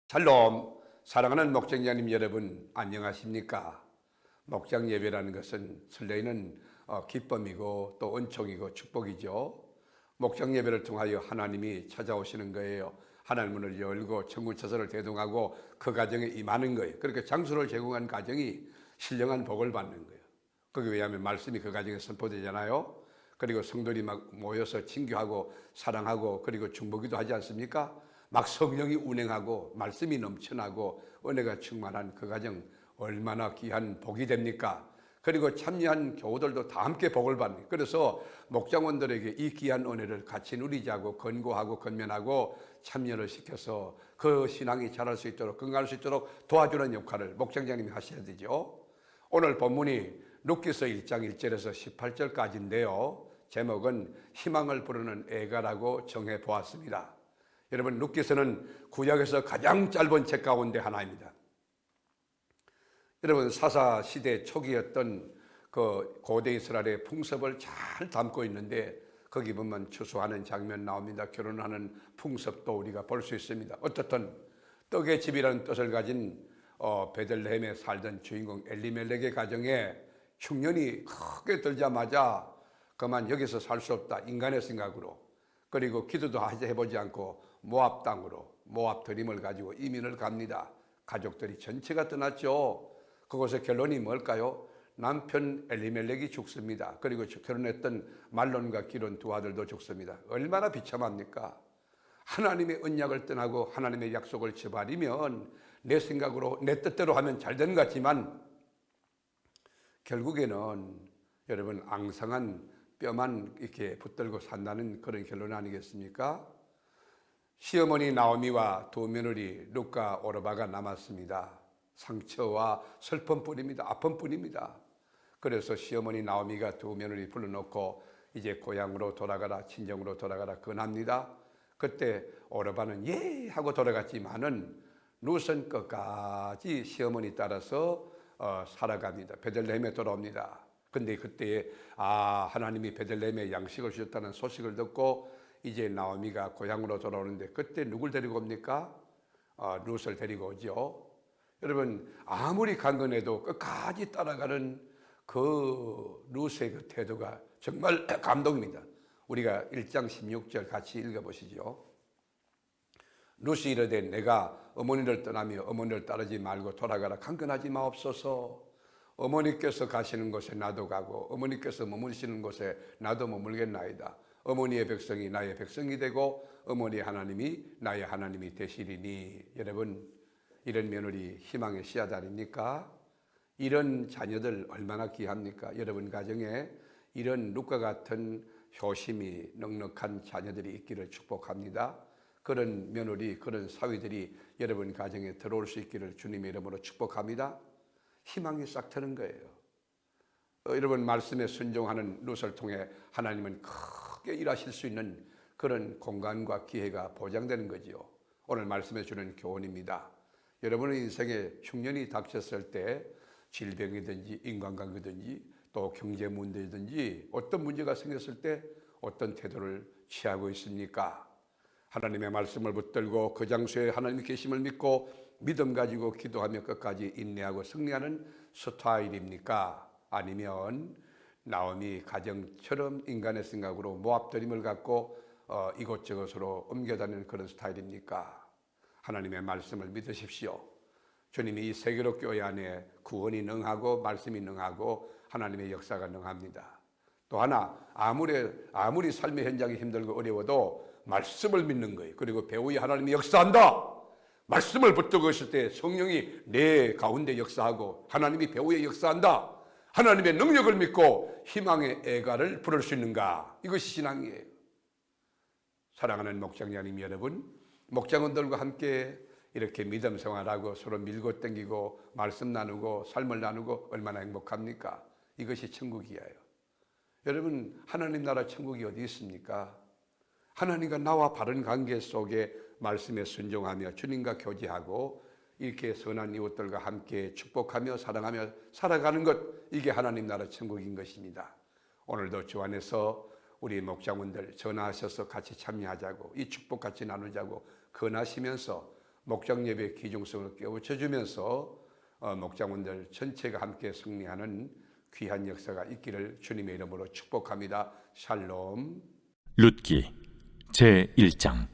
샬롬, 사랑하는 목장자님 여러분 안녕하십니까? 목장 예배라는 것은 설레이는 기쁨이고 또 은총이고 축복이죠. 목장 예배를 통하여 하나님이 찾아오시는 거예요. 하나님 문을 열고 천국 처소를 대동하고 그 가정에 임하는 거예요. 그렇게 장소를 제공한 가정이 신령한 복을 받는 거예요. 그게 왜냐하면 말씀이 그 가정에 선포되잖아요. 그리고 성도들이 막 모여서 친교하고 사랑하고 그리고 중보기도 하지 않습니까? 막 성령이 운행하고 말씀이 넘쳐나고 은혜가 충만한 그 가정 얼마나 귀한 복이 됩니까? 그리고 참여한 교우들도 다 함께 복을 받는. 그래서 목장원들에게 이 귀한 은혜를 같이 누리자고 권고하고 권면하고 참여를 시켜서 그 신앙이 자랄 수 있도록 건강할 수 있도록 도와주는 역할을 목장장님이 하셔야 되죠. 오늘 본문이 룻기서 1장 1절에서 18절까지인데요. 제목은 희망을 부르는 애가라고 정해 보았습니다. 여러분, 룻기서는 구약에서 가장 짧은 책 가운데 하나입니다. 여러분, 사사 시대 초기였던 그 고대 이스라엘의 풍습을 잘 담고 있는데 거기 보면 추수하는 장면 나옵니다. 결혼하는 풍습도 우리가 볼 수 있습니다. 어떻든 떡의 집이라는 뜻을 가진 베들레헴에 살던 주인공 엘리멜렉의 가정에 흉년이 크게 들자마자 그만 여기서 살 수 없다 인간의 생각으로, 그리고 기도도 해보지 않고 모압 땅으로 모압 드림을 가지고 이민을 갑니다. 가족들이 전체가 떠났죠. 그곳의 결론이 뭘까요? 남편 엘리멜렉이 죽습니다. 그리고 결혼했던 말론과 기론 두 아들도 죽습니다. 얼마나 비참합니까? 하나님의 언약을 떠나고 하나님의 약속을 저버리면 내 생각으로 내 뜻대로 하면 잘 되는 것 같지만 결국에는 여러분 앙상한 뼈만 이렇게 붙들고 산다는 그런 결론 아니겠습니까? 시어머니 나오미와 두 며느리 룻과 오르바가 남았습니다. 상처와 슬픔뿐입니다. 아픔뿐입니다. 그래서 시어머니 나오미가 두 며느리 불러놓고 이제 고향으로 돌아가라, 친정으로 돌아가라 권합니다. 그때 오르바는 예 하고 돌아갔지만은 룻은 끝까지 시어머니 따라서 살아갑니다. 베들레헴에 돌아옵니다. 근데 그때 하나님이 베들레헴에 양식을 주셨다는 소식을 듣고 이제 나오미가 고향으로 돌아오는데 그때 누굴 데리고 옵니까? 룻을 데리고 오죠. 여러분, 아무리 강건해도 끝까지 따라가는 그 룻의 그 태도가 정말 감동입니다. 우리가 1장 16절 같이 읽어보시죠. 룻이 이르되 내가 어머니를 떠나며 어머니를 따르지 말고 돌아가라. 강건하지 마옵소서. 어머니께서 가시는 곳에 나도 가고 어머니께서 머무르시는 곳에 나도 머물겠나이다. 어머니의 백성이 나의 백성이 되고 어머니의 하나님이 나의 하나님이 되시리니. 여러분, 이런 며느리 희망의 씨앗 아닙니까? 이런 자녀들 얼마나 귀합니까? 여러분 가정에 이런 룻과 같은 효심이 넉넉한 자녀들이 있기를 축복합니다. 그런 며느리, 그런 사위들이 여러분 가정에 들어올 수 있기를 주님의 이름으로 축복합니다. 희망이 싹 트는 거예요. 여러분 말씀에 순종하는 룻을 통해 하나님은 크게 일하실 수 있는 그런 공간과 기회가 보장되는 거지요. 오늘 말씀해 주는 교훈입니다. 여러분의 인생에 흉년이 닥쳤을 때 질병이든지 인간관계든지 또 경제 문제든지 어떤 문제가 생겼을 때 어떤 태도를 취하고 있습니까? 하나님의 말씀을 붙들고 그 장소에 하나님의 계심을 믿고 믿음 가지고 기도하며 끝까지 인내하고 승리하는 스타일입니까? 아니면 나오미 가정처럼 인간의 생각으로 모압드림을 갖고 이곳저곳으로 옮겨다니는 그런 스타일입니까? 하나님의 말씀을 믿으십시오. 주님이 이 세계로 교회 안에 구원이 능하고 말씀이 능하고 하나님의 역사가 능합니다. 또 하나 아무리 삶의 현장이 힘들고 어려워도 말씀을 믿는 거예요. 그리고 배우의 하나님이 역사한다. 말씀을 붙들고 있을 때 성령이 내 가운데 역사하고 하나님이 배우에 역사한다. 하나님의 능력을 믿고 희망의 애가를 부를 수 있는가? 이것이 신앙이에요. 사랑하는 목장자님 여러분, 목장원들과 함께 이렇게 믿음 생활하고 서로 밀고 땡기고 말씀 나누고 삶을 나누고 얼마나 행복합니까? 이것이 천국이에요. 여러분, 하나님 나라 천국이 어디 있습니까? 하나님과 나와 바른 관계 속에 말씀에 순종하며 주님과 교제하고 이렇게 선한 이웃들과 함께 축복하며 사랑하며 살아가는 것, 이게 하나님 나라 천국인 것입니다. 오늘도 주 안에서 우리 목장원들 전화하셔서 같이 참여하자고, 이 축복 같이 나누자고 권하시면서 목장 예배의 귀중성을 깨우쳐 주면서 목장원들 전체가 함께 승리하는 귀한 역사가 있기를 주님의 이름으로 축복합니다. 샬롬. 룻기 제1장.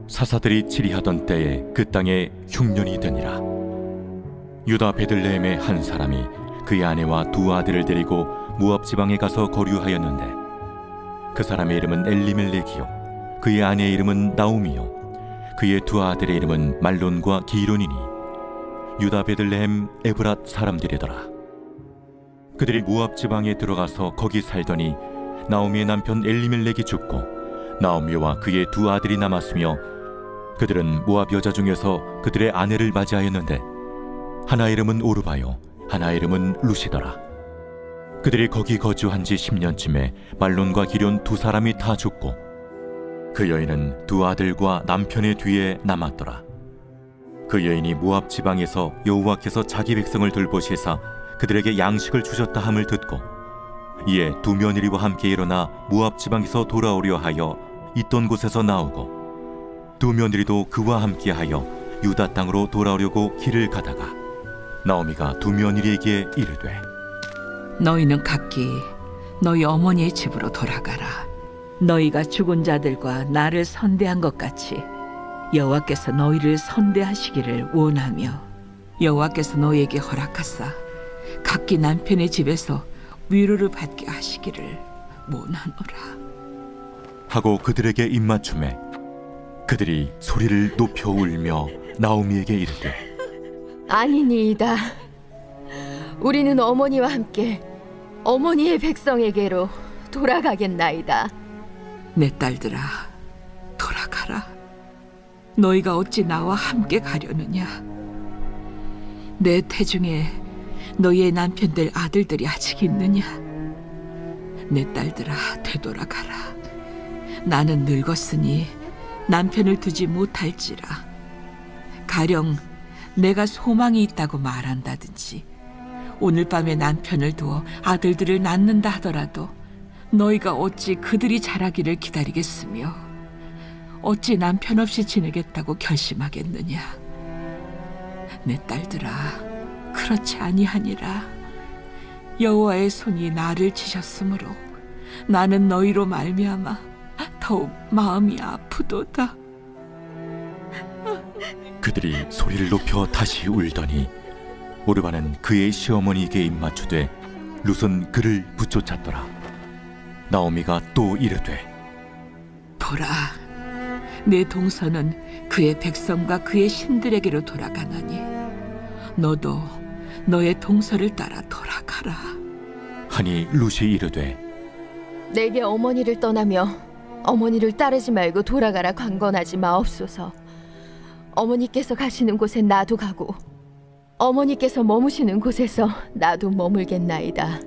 사사들이 치리하던 때에 그 땅에 흉년이 되니라. 유다 베들레헴의 한 사람이 그의 아내와 두 아들을 데리고 모압 지방에 가서 거류하였는데, 그 사람의 이름은 엘리멜렉이요 그의 아내의 이름은 나오미요 그의 두 아들의 이름은 말론과 기론이니 유다 베들레헴 에브랏 사람들이더라. 그들이 모압 지방에 들어가서 거기 살더니 나오미의 남편 엘리멜렉이 죽고 나오미와 그의 두 아들이 남았으며, 그들은 모압 여자 중에서 그들의 아내를 맞이하였는데 하나의 이름은 오르바요 하나의 이름은 루시더라. 그들이 거기 거주한 지 10년쯤에 말론과 기론 두 사람이 다 죽고 그 여인은 두 아들과 남편의 뒤에 남았더라. 그 여인이 모압 지방에서 여호와께서 자기 백성을 돌보시사 그들에게 양식을 주셨다 함을 듣고 이에 두 며느리와 함께 일어나 모압 지방에서 돌아오려 하여 있던 곳에서 나오고, 두 며느리도 그와 함께하여 유다 땅으로 돌아오려고 길을 가다가 나오미가 두 며느리에게 이르되, 너희는 각기 너희 어머니의 집으로 돌아가라. 너희가 죽은 자들과 나를 선대한 것 같이 여호와께서 너희를 선대하시기를 원하며, 여호와께서 너희에게 허락하사 각기 남편의 집에서 위로를 받게 하시기를 원하노라. 하고 그들에게 입맞춤에 그들이 소리를 높여 울며 나오미에게 이르되, 아니니이다. 우리는 어머니와 함께 어머니의 백성에게로 돌아가겠나이다. 내 딸들아, 돌아가라. 너희가 어찌 나와 함께 가려느냐? 내 태중에 너희의 남편들 아들들이 아직 있느냐? 내 딸들아, 되돌아가라. 나는 늙었으니 남편을 두지 못할지라. 가령 내가 소망이 있다고 말한다든지 오늘 밤에 남편을 두어 아들들을 낳는다 하더라도 너희가 어찌 그들이 자라기를 기다리겠으며 어찌 남편 없이 지내겠다고 결심하겠느냐? 내 딸들아, 그렇지 아니하니라. 여호와의 손이 나를 치셨으므로 나는 너희로 말미암아 더욱 마음이 아프도다. 그들이 소리를 높여 다시 울더니 오르바는 그의 시어머니에게 입맞추되 룻은 그를 붙쫓았더라. 나오미가 또 이르되, 보라, 내 동서는 그의 백성과 그의 신들에게로 돌아가나니 너도 너의 동서를 따라 돌아가라. 하니 룻이 이르되, 내게 어머니를 떠나며 어머니를 따르지 말고 돌아가라 강건하지 마옵소서. 어머니께서 가시는 곳에 나도 가고 어머니께서 머무시는 곳에서 나도 머물겠나이다.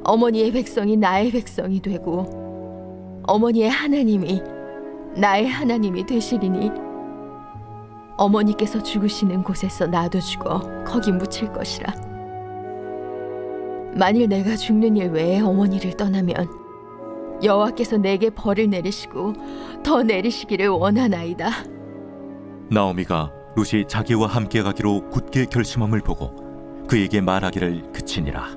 어머니의 백성이 나의 백성이 되고 어머니의 하나님이 나의 하나님이 되시리니 어머니께서 죽으시는 곳에서 나도 죽어 거기 묻힐 것이라. 만일 내가 죽는 일 외에 어머니를 떠나면 여호와께서 내게 벌을 내리시고 더 내리시기를 원하나이다. 나오미가 룻이 자기와 함께 가기로 굳게 결심함을 보고 그에게 말하기를 그치니라.